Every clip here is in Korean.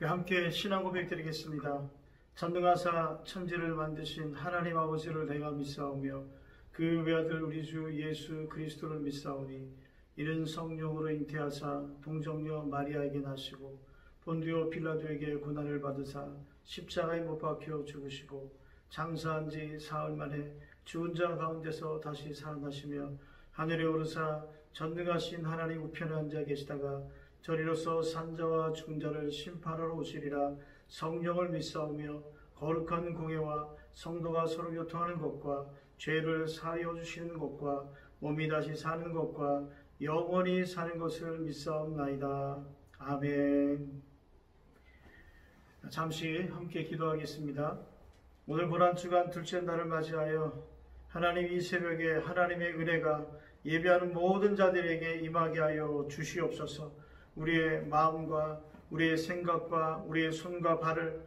함께 신앙 고백 드리겠습니다. 전능하사 천지를 만드신 하나님 아버지를 내가 믿사오며 그 외아들 우리 주 예수 그리스도를 믿사오니 이는 성령으로 잉태하사 동정녀 마리아에게 나시고 본디오 빌라도에게 고난을 받으사 십자가에 못 박혀 죽으시고 장사한 지 사흘 만에 죽은 자 가운데서 다시 살아나시며 하늘에 오르사 전능하신 하나님 우편에 앉아 계시다가 저리로서 산자와 죽은 자를 심판하러 오시리라. 성령을 믿사오며 거룩한 공예와 성도가 서로 교통하는 것과 죄를 사하여 주시는 것과 몸이 다시 사는 것과 영원히 사는 것을 믿사옵나이다. 아멘. 잠시 함께 기도하겠습니다. 오늘 고난주간 둘째 날을 맞이하여 하나님 이 새벽에 하나님의 은혜가 예배하는 모든 자들에게 임하게 하여 주시옵소서. 우리의 마음과 우리의 생각과 우리의 손과 발을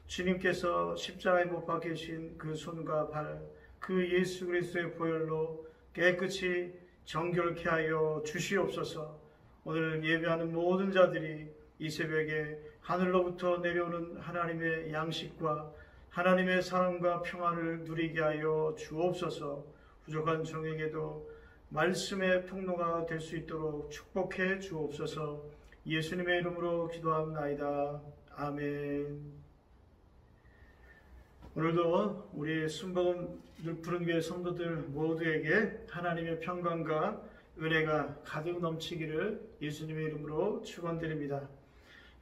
주님께서 십자가에 못 박히신 그 손과 발, 그 예수 그리스도의 보혈로 깨끗이 정결케 하여 주시옵소서. 오늘 예배하는 모든 자들이 이 새벽에 하늘로부터 내려오는 하나님의 양식과 하나님의 사랑과 평안을 누리게 하여 주옵소서. 부족한 종에게도 말씀의 통로가 될 수 있도록 축복해 주옵소서. 예수님의 이름으로 기도합나이다. 아멘. 오늘도 우리 순복음 푸른교회 성도들 모두에게 하나님의 평강과 은혜가 가득 넘치기를 예수님의 이름으로 축원드립니다.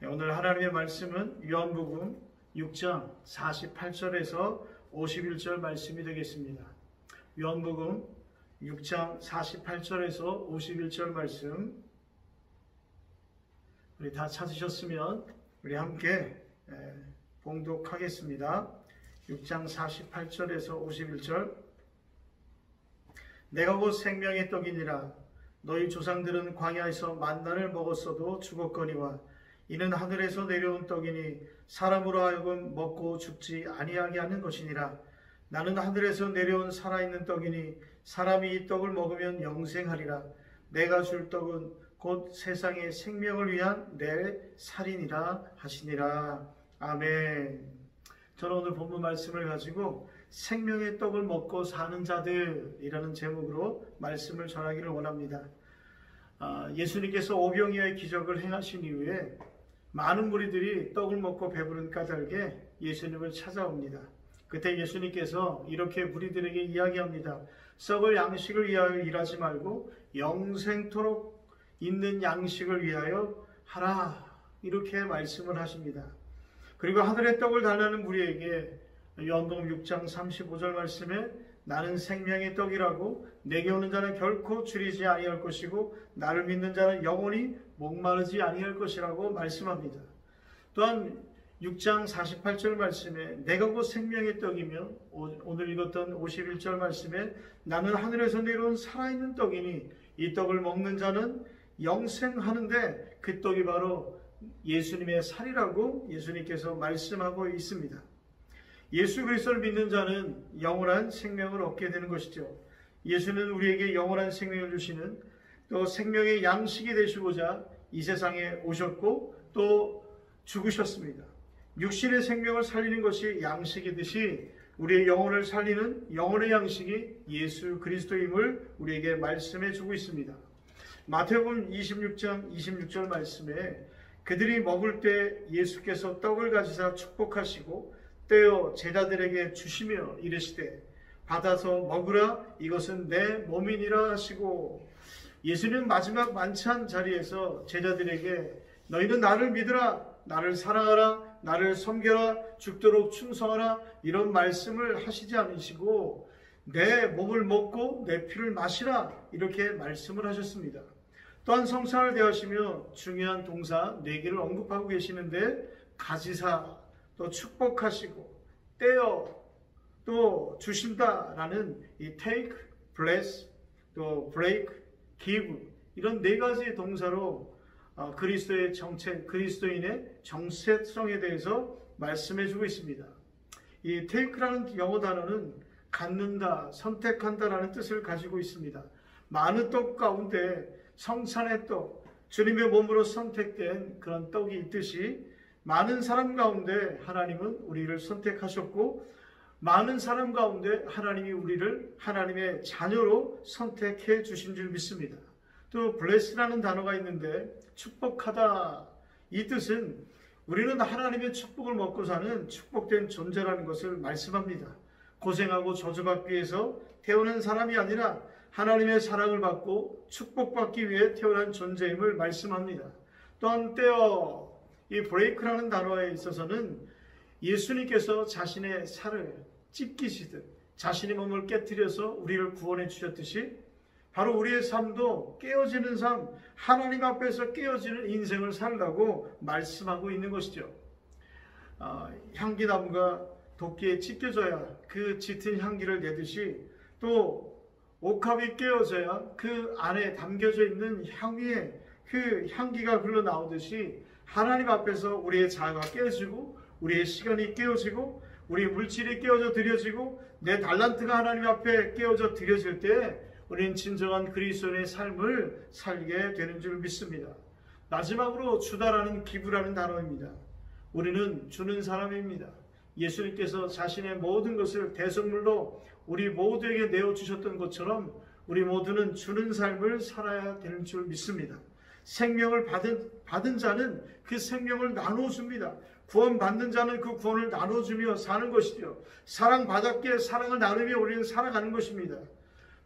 오늘 하나님의 말씀은 요한복음 6장 48절에서 51절 말씀이 되겠습니다. 요한복음 6장 48절에서 51절 말씀, 우리 다 찾으셨으면 우리 함께 봉독하겠습니다. 6장 48절에서 51절. 내가 곧 생명의 떡이니라. 너희 조상들은 광야에서 만나를 먹었어도 죽었거니와 이는 하늘에서 내려온 떡이니 사람으로 하여금 먹고 죽지 아니하게 하는 것이니라. 나는 하늘에서 내려온 살아있는 떡이니 사람이 이 떡을 먹으면 영생하리라. 내가 줄 떡은 곧 세상의 생명을 위한 내 살이니라 하시니라. 아멘. 저는 오늘 본문 말씀을 가지고 생명의 떡을 먹고 사는 자들이라는 제목으로 말씀을 전하기를 원합니다. 예수님께서 오병이어의 기적을 행하신 이후에 많은 무리들이 떡을 먹고 배부른 까닭에 예수님을 찾아옵니다. 그때 예수님께서 이렇게 무리들에게 이야기합니다. 썩을 양식을 위하여 일하지 말고 영생토록 있는 양식을 위하여 하라. 이렇게 말씀을 하십니다. 그리고 하늘의 떡을 달라는 무리에게 요한복음 6장 35절 말씀에 나는 생명의 떡이라고 내게 오는 자는 결코 줄이지 아니할 것이고 나를 믿는 자는 영원히 목마르지 아니할 것이라고 말씀합니다. 또한 6장 48절 말씀에 내가 곧 생명의 떡이며 오늘 읽었던 51절 말씀에 나는 하늘에서 내려온 살아있는 떡이니 이 떡을 먹는 자는 영생하는데 그 떡이 바로 예수님의 살이라고 예수님께서 말씀하고 있습니다. 예수 그리스도를 믿는 자는 영원한 생명을 얻게 되는 것이죠. 예수는 우리에게 영원한 생명을 주시는 또 생명의 양식이 되시고자 이 세상에 오셨고 또 죽으셨습니다. 육신의 생명을 살리는 것이 양식이듯이 우리의 영혼을 살리는 영혼의 양식이 예수 그리스도임을 우리에게 말씀해 주고 있습니다. 마태복음 26장 26절 말씀에 그들이 먹을 때 예수께서 떡을 가지사 축복하시고 떼어 제자들에게 주시며 이르시되 받아서 먹으라 이것은 내 몸이니라 하시고, 예수님 마지막 만찬 자리에서 제자들에게 너희는 나를 믿으라, 나를 사랑하라, 나를 섬겨라, 죽도록 충성하라 이런 말씀을 하시지 않으시고 내 몸을 먹고 내 피를 마시라 이렇게 말씀을 하셨습니다. 또한 성찬을 대하시며 중요한 동사 4개를 언급하고 계시는데 가지사, 또 축복하시고 떼어 또 주신다라는 이 take, bless, 또 break, give 이런 4가지 동사로 그리스도의 정체, 그리스도인의 정체성에 대해서 말씀해주고 있습니다. 이 take라는 영어 단어는 갖는다, 선택한다라는 뜻을 가지고 있습니다. 많은 떡 가운데 성찬의 떡, 주님의 몸으로 선택된 그런 떡이 있듯이 많은 사람 가운데 하나님은 우리를 선택하셨고 많은 사람 가운데 하나님이 우리를 하나님의 자녀로 선택해 주신 줄 믿습니다. 또 bless라는 단어가 있는데 축복하다, 이 뜻은 우리는 하나님의 축복을 먹고 사는 축복된 존재라는 것을 말씀합니다. 고생하고 저주받기 위해서 태어난 사람이 아니라 하나님의 사랑을 받고 축복받기 위해 태어난 존재임을 말씀합니다. 또한 떼어, 이 브레이크라는 단어에 있어서는 예수님께서 자신의 살을 찢기시듯 자신의 몸을 깨뜨려서 우리를 구원해 주셨듯이 바로 우리의 삶도 깨어지는 삶, 하나님 앞에서 깨어지는 인생을 살라고 말씀하고 있는 것이죠. 향기나무가 도끼에 찢겨져야 그 짙은 향기를 내듯이 또 옥합이 깨어져야 그 안에 담겨져 있는 향위에 그 향기가 흘러나오듯이 하나님 앞에서 우리의 자아가 깨어지고 우리의 시간이 깨어지고 우리의 물질이 깨어져 드려지고 내 달란트가 하나님 앞에 깨어져 드려질 때 우리는 진정한 그리스도인의 삶을 살게 되는 줄 믿습니다. 마지막으로 주다라는 기부라는 단어입니다. 우리는 주는 사람입니다. 예수님께서 자신의 모든 것을 대속물로 우리 모두에게 내어주셨던 것처럼 우리 모두는 주는 삶을 살아야 되는 줄 믿습니다. 생명을 받은 자는 그 생명을 나눠줍니다. 구원받는 자는 그 구원을 나눠주며 사는 것이죠. 사랑받았기에 사랑을 나누며 우리는 살아가는 것입니다.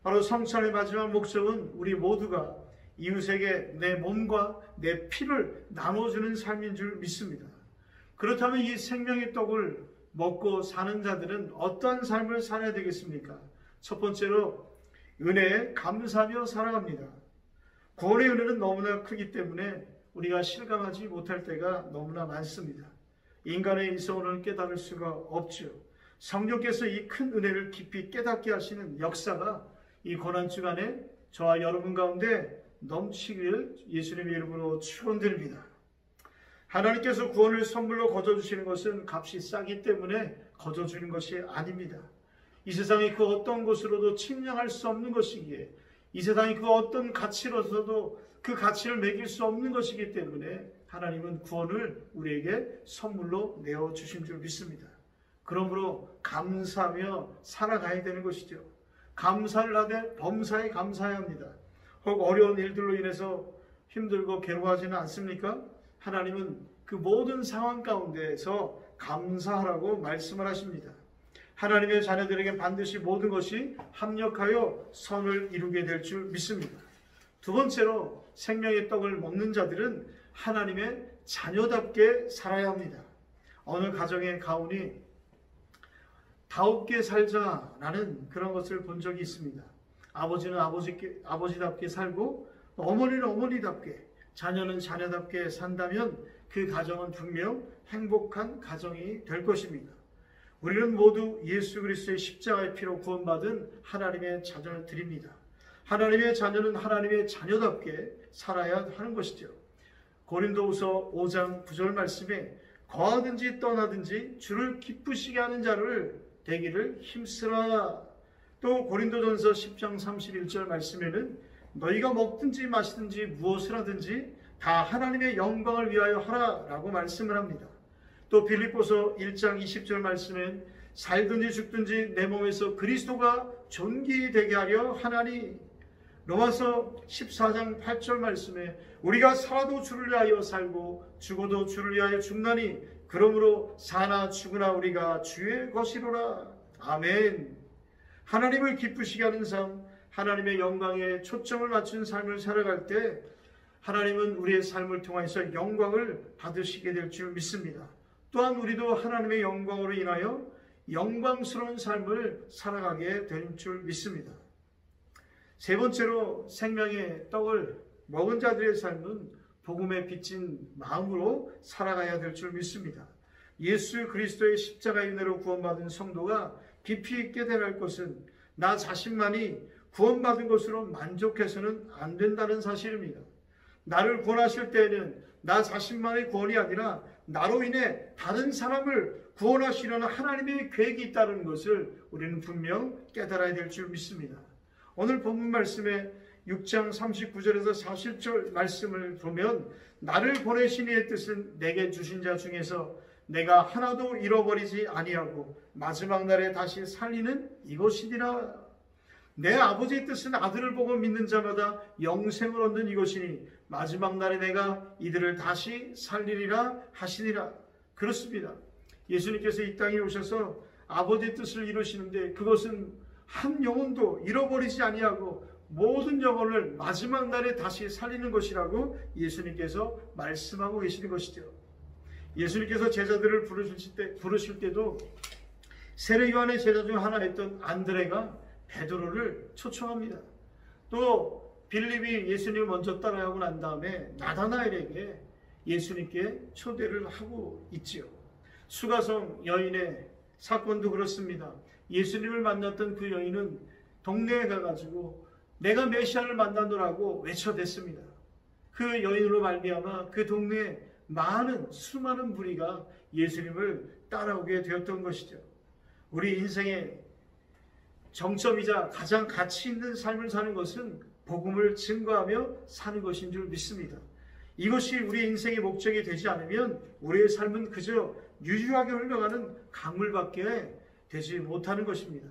바로 성찬의 마지막 목적은 우리 모두가 이웃에게 내 몸과 내 피를 나눠주는 삶인 줄 믿습니다. 그렇다면 이 생명의 떡을 먹고 사는 자들은 어떠한 삶을 살아야 되겠습니까? 첫 번째로 은혜에 감사하며 살아갑니다. 구원의 은혜는 너무나 크기 때문에 우리가 실감하지 못할 때가 너무나 많습니다. 인간의 이성으로는 깨달을 수가 없죠. 성령께서 이 큰 은혜를 깊이 깨닫게 하시는 역사가 이 고난주간에 저와 여러분 가운데 넘치기를 예수님의 이름으로 축원드립니다. 하나님께서 구원을 선물로 거저주시는 것은 값이 싸기 때문에 거저주는 것이 아닙니다. 이 세상의 그 어떤 것으로도 측량할 수 없는 것이기에 이 세상의 그 어떤 가치로서도 그 가치를 매길 수 없는 것이기 때문에 하나님은 구원을 우리에게 선물로 내어주신 줄 믿습니다. 그러므로 감사하며 살아가야 되는 것이죠. 감사를 하되 범사에 감사해야 합니다. 혹 어려운 일들로 인해서 힘들고 괴로워하지는 않습니까? 하나님은 그 모든 상황 가운데에서 감사하라고 말씀을 하십니다. 하나님의 자녀들에게 반드시 모든 것이 합력하여 선을 이루게 될 줄 믿습니다. 두 번째로 생명의 떡을 먹는 자들은 하나님의 자녀답게 살아야 합니다. 어느 가정의 가훈이 다웃게 살자라는 그런 것을 본 적이 있습니다. 아버지는 아버지답게 살고 어머니는 어머니답게, 자녀는 자녀답게 산다면 그 가정은 분명 행복한 가정이 될 것입니다. 우리는 모두 예수 그리스도의 십자가의 피로 구원받은 하나님의 자녀들입니다. 하나님의 자녀는 하나님의 자녀답게 살아야 하는 것이죠. 고린도후서 5장 9절 말씀에 거하든지 떠나든지 주를 기쁘시게 하는 자를 되기를 힘쓰라. 또 고린도전서 10장 31절 말씀에는 너희가 먹든지 마시든지 무엇을 하든지 다 하나님의 영광을 위하여 하라라고 말씀을 합니다. 또 빌립보서 1장 20절 말씀엔 살든지 죽든지 내 몸에서 그리스도가 존귀되게 하려 하나니. 로마서 14장 8절 말씀에 우리가 살아도 주를 위하여 살고 죽어도 주를 위하여 죽나니 그러므로 사나 죽으나 우리가 주의 것이로라. 아멘. 하나님을 기쁘시게 하는 삶, 하나님의 영광에 초점을 맞춘 삶을 살아갈 때 하나님은 우리의 삶을 통해서 영광을 받으시게 될 줄 믿습니다. 또한 우리도 하나님의 영광으로 인하여 영광스러운 삶을 살아가게 될 줄 믿습니다. 세 번째로 생명의 떡을 먹은 자들의 삶은 복음에 빚진 마음으로 살아가야 될 줄 믿습니다. 예수 그리스도의 십자가의 은혜로 구원받은 성도가 깊이 깨달을 것은 나 자신만이 구원받은 것으로 만족해서는 안 된다는 사실입니다. 나를 구원하실 때에는 나 자신만의 구원이 아니라 나로 인해 다른 사람을 구원하시려는 하나님의 계획이 있다는 것을 우리는 분명 깨달아야 될 줄 믿습니다. 오늘 본문 말씀에 6장 39절에서 40절 말씀을 보면 나를 보내신 이의 뜻은 내게 주신 자 중에서 내가 하나도 잃어버리지 아니하고 마지막 날에 다시 살리는 이것이니라. 내 아버지의 뜻은 아들을 보고 믿는 자마다 영생을 얻는 이것이니 마지막 날에 내가 이들을 다시 살리리라 하시니라. 그렇습니다. 예수님께서 이 땅에 오셔서 아버지의 뜻을 이루시는데 그것은 한 영혼도 잃어버리지 아니하고 모든 영혼을 마지막 날에 다시 살리는 것이라고 예수님께서 말씀하고 계시는 것이죠. 예수님께서 제자들을 부르실 때도 세례 요한의 제자 중 하나였던 안드레가 베드로를 초청합니다. 또 빌립이 예수님을 먼저 따라가고 난 다음에 나다나엘에게 예수님께 초대를 하고 있지요. 수가성 여인의 사건도 그렇습니다. 예수님을 만났던 그 여인은 동네에 가가지고 내가 메시아를 만나노라고 외쳐댔습니다. 그 여인으로 말미암아 그 동네에 수많은 무리가 예수님을 따라오게 되었던 것이죠. 우리 인생의 정점이자 가장 가치 있는 삶을 사는 것은 복음을 증거하며 사는 것인 줄 믿습니다. 이것이 우리 인생의 목적이 되지 않으면 우리의 삶은 그저 유유하게 흘러가는 강물밖에 되지 못하는 것입니다.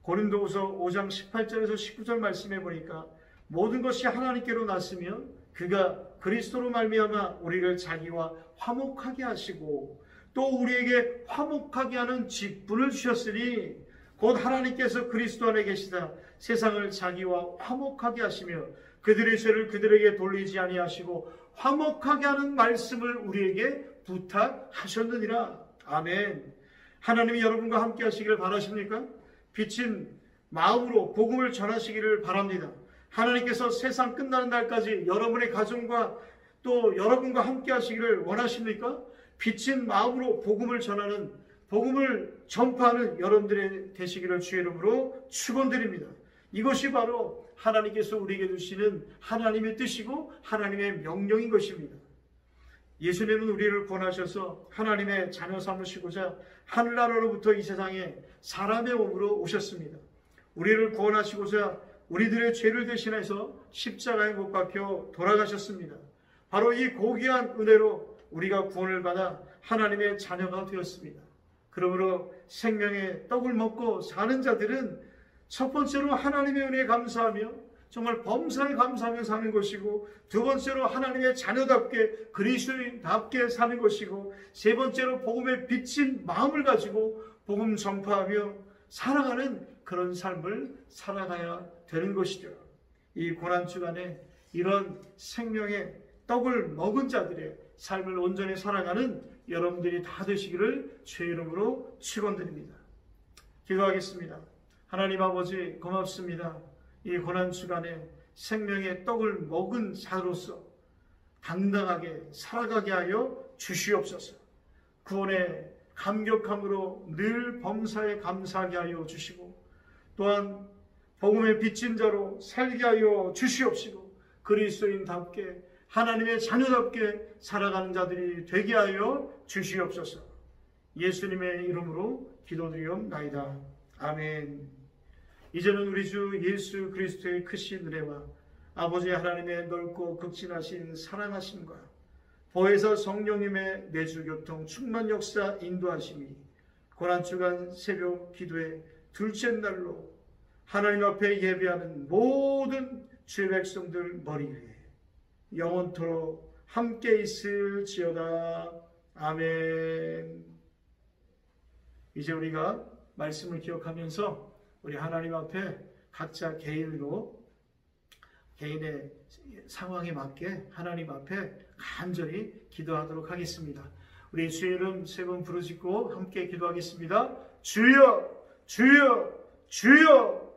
고린도후서 5장 18절에서 19절 말씀해 보니까 모든 것이 하나님께로 났으며 그가 그리스도로 말미암아 우리를 자기와 화목하게 하시고 또 우리에게 화목하게 하는 직분을 주셨으니 곧 하나님께서 그리스도 안에 계시다 세상을 자기와 화목하게 하시며 그들의 죄를 그들에게 돌리지 아니하시고 화목하게 하는 말씀을 우리에게 부탁하셨느니라. 아멘. 하나님이 여러분과 함께 하시기를 바라십니까? 비친 마음으로 복음을 전하시기를 바랍니다. 하나님께서 세상 끝나는 날까지 여러분의 가정과 또 여러분과 함께 하시기를 원하십니까? 비친 마음으로 복음을 전하는, 복음을 전파하는 여러분들의 되시기를 주의 이름으로 축원드립니다. 이것이 바로 하나님께서 우리에게 주시는 하나님의 뜻이고 하나님의 명령인 것입니다. 예수님은 우리를 구원하셔서 하나님의 자녀 삼으시고자 하늘나라로부터 이 세상에 사람의 몸으로 오셨습니다. 우리를 구원하시고자 우리들의 죄를 대신해서 십자가에 못 박혀 돌아가셨습니다. 바로 이 고귀한 은혜로 우리가 구원을 받아 하나님의 자녀가 되었습니다. 그러므로 생명의 떡을 먹고 사는 자들은 첫 번째로 하나님의 은혜에 감사하며 정말 범사에 감사하며 사는 것이고, 두 번째로 하나님의 자녀답게 그리스도인답게 사는 것이고, 세 번째로 복음에 비친 마음을 가지고 복음 전파하며 살아가는 그런 삶을 살아가야 되는 것이죠. 이 고난주간에 이런 생명의 떡을 먹은 자들의 삶을 온전히 살아가는 여러분들이 다 되시기를 주의 이름으로 축원드립니다. 기도하겠습니다. 하나님 아버지 고맙습니다. 이 고난주간에 생명의 떡을 먹은 자로서 당당하게 살아가게 하여 주시옵소서. 구원의 감격함으로 늘 범사에 감사하게 하여 주시고, 또한 복음에 비친 자로 살게 하여 주시옵시고, 그리스도인답게 하나님의 자녀답게 살아가는 자들이 되게 하여 주시옵소서. 예수님의 이름으로 기도드리옵나이다. 아멘. 이제는 우리 주 예수 그리스도의 크신 은혜와 아버지 하나님의 넓고 극진하신 사랑하심과 보혜사 성령님의 내주 교통 충만 역사 인도하심이 고난주간 새벽 기도의 둘째 날로 하나님 앞에 예배하는 모든 주의 백성들 머리 위에 영원토록 함께 있을지어다. 아멘. 이제 우리가 말씀을 기억하면서 우리 하나님 앞에 각자 개인의 상황에 맞게 하나님 앞에 간절히 기도하도록 하겠습니다. 우리 주의 이름 세 번 부르짖고 함께 기도하겠습니다. 주여, 주여, 주여.